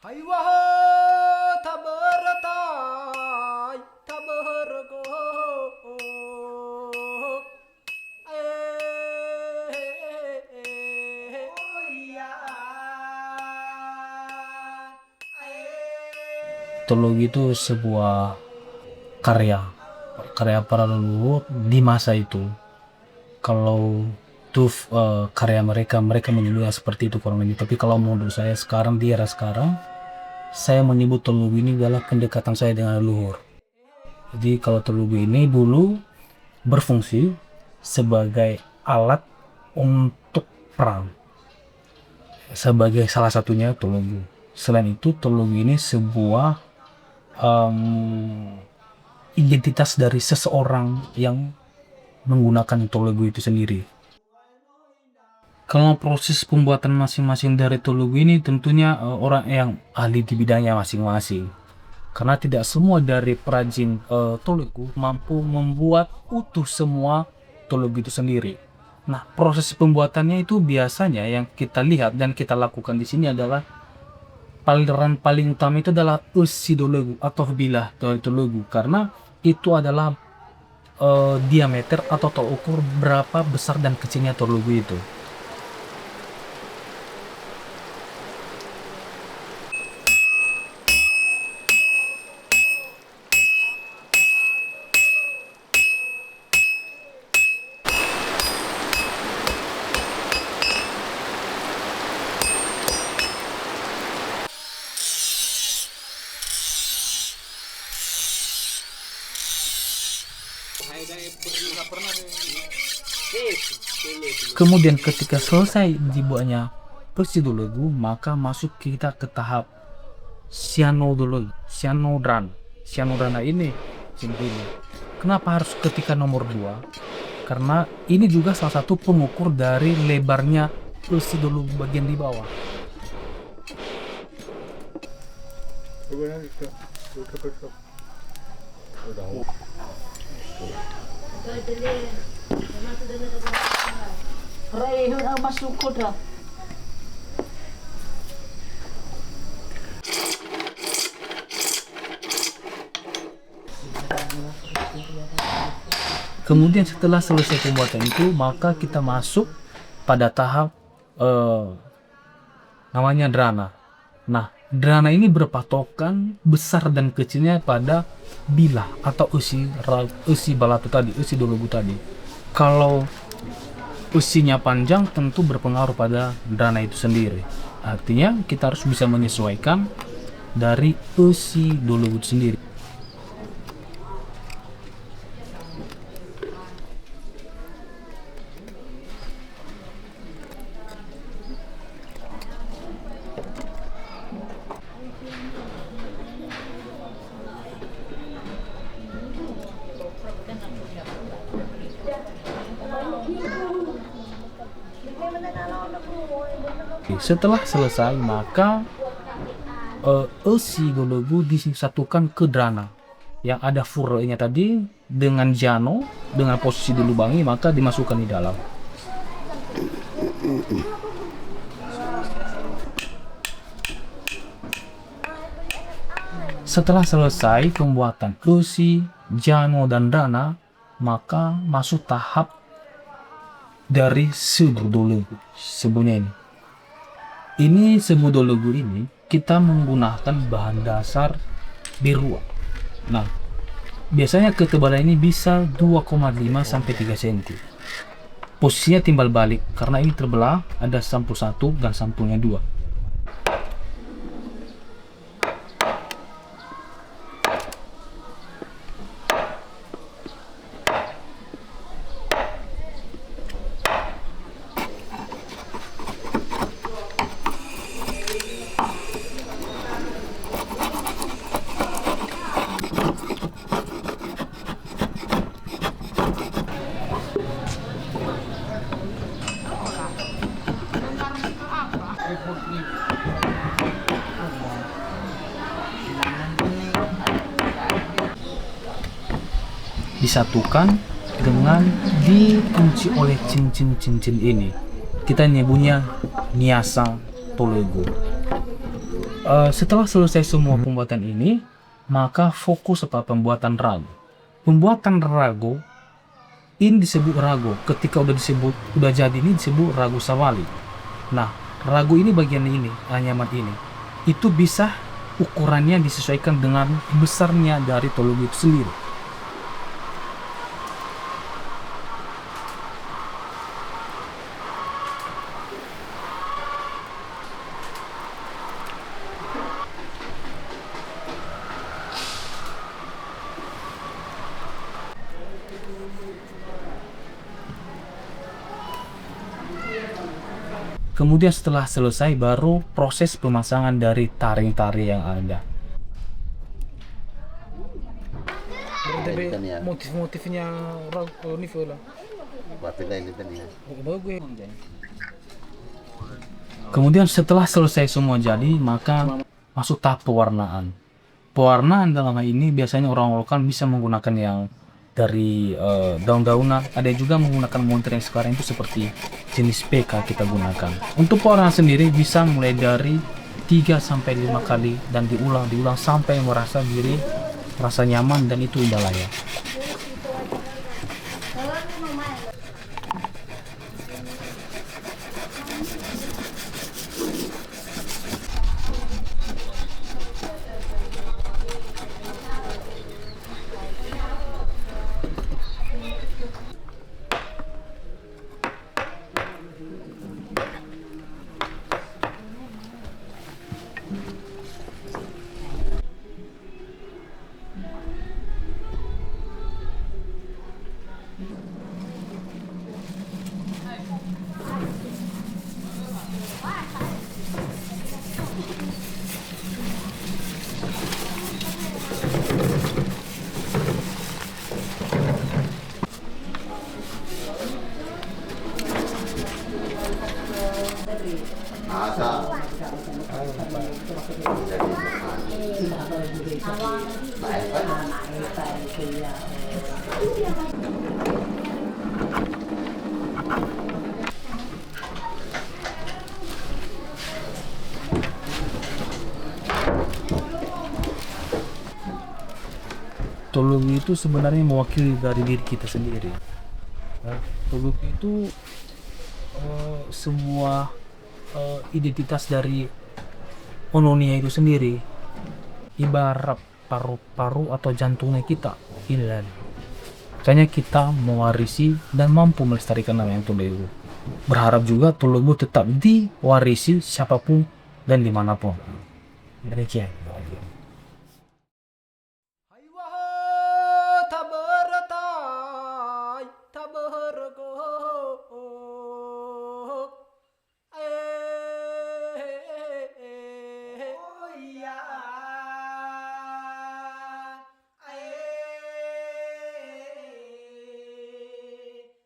Haywaho tabaratai tabargo Teologi itu sebuah karya karya para leluhur di masa itu. Kalau itu karya mereka menyebutnya seperti itu kurang lebih. Tapi kalau menurut saya sekarang di era sekarang, saya menyebut teologi ini adalah pendekatan saya dengan leluhur. Jadi kalau teologi ini dulu berfungsi sebagai alat untuk perang, sebagai salah satunya teologi. Selain itu teologi ini sebuah identitas dari seseorang yang menggunakan teologi itu sendiri. Kalau proses pembuatan masing-masing dari teologi ini tentunya orang yang ahli di bidangnya masing-masing. Karena tidak semua dari perajin teologi mampu membuat utuh semua teologi itu sendiri. Nah, proses pembuatannya itu biasanya yang kita lihat dan kita lakukan di sini adalah aliran paling utama itu adalah usidologi atau bilah teologi, karena itu adalah diameter atau tolak ukur berapa besar dan kecilnya teologi itu. Kemudian ketika selesai dibuatnya psikodologi, maka masuk kita ke tahap cyanodologi, cyanodran. Cyanodran ini simpelnya. Kenapa harus ketika nomor 2? Karena ini juga salah satu pengukur dari lebarnya psikodologi bagian di bawah. Kemudian setelah selesai pembuatan itu, maka kita masuk pada tahap namanya drana. Nah, drana ini berpatokan besar dan kecilnya pada bilah atau usi balatu tadi, usi dologu tadi. Kalau usinya panjang tentu berpengaruh pada drana itu sendiri. Artinya kita harus bisa menyesuaikan dari usi dologu itu sendiri. Setelah selesai, maka usidologu disatukan ke drana yang ada furanya tadi dengan jano, dengan posisi dilubangi, maka dimasukkan di dalam. Setelah selesai pembuatan usi, jano, dan drana, maka masuk tahap dari sebudologu sebelumnya ini. Ini sebudologu ini kita menggunakan bahan dasar berua. Nah, biasanya ketebalan ini bisa 2,5 sampai 3 cm. Posisinya timbal balik karena ini terbelah, ada sampul 1 dan sampulnya 2. Disatukan dengan dikunci oleh cincin-cincin ini. Kita nyebutnya niasa tolego. Setelah selesai semua pembuatan ini, maka fokus pada pembuatan ragu. Pembuatan ragu ini disebut ragu. Ketika udah jadi ini disebut ragu sawali. Nah, ragu ini bagian ini, anyaman ini, itu bisa ukurannya disesuaikan dengan besarnya dari tolugu itu sendiri. Kemudian setelah selesai baru proses pemasangan dari taring-tari yang ada. Berarti Kan ya. motif-motifnya ini lah. Batik lain itu nih. Bagus. Kemudian setelah selesai semua jadi, maka masuk tahap pewarnaan. Pewarnaan dalam hal ini biasanya orang lokal bisa menggunakan yang dari daun-daunan. Ada juga menggunakan montir yang sekarang itu seperti jenis PK kita gunakan. Untuk pewarnaan sendiri bisa mulai dari 3-5 kali dan diulang sampai merasa nyaman dan itu udah layak. Tolugu itu sebenarnya mewakili dari diri kita sendiri. Tolugu itu semua identitas dari Ononia itu sendiri. Ibarat paru-paru atau jantungnya kita. Inilah. Makanya kita mewarisi dan mampu melestarikan nama yang Tolugu. Berharap juga Tolugu tetap diwarisi siapapun dan dimanapun. Demikian.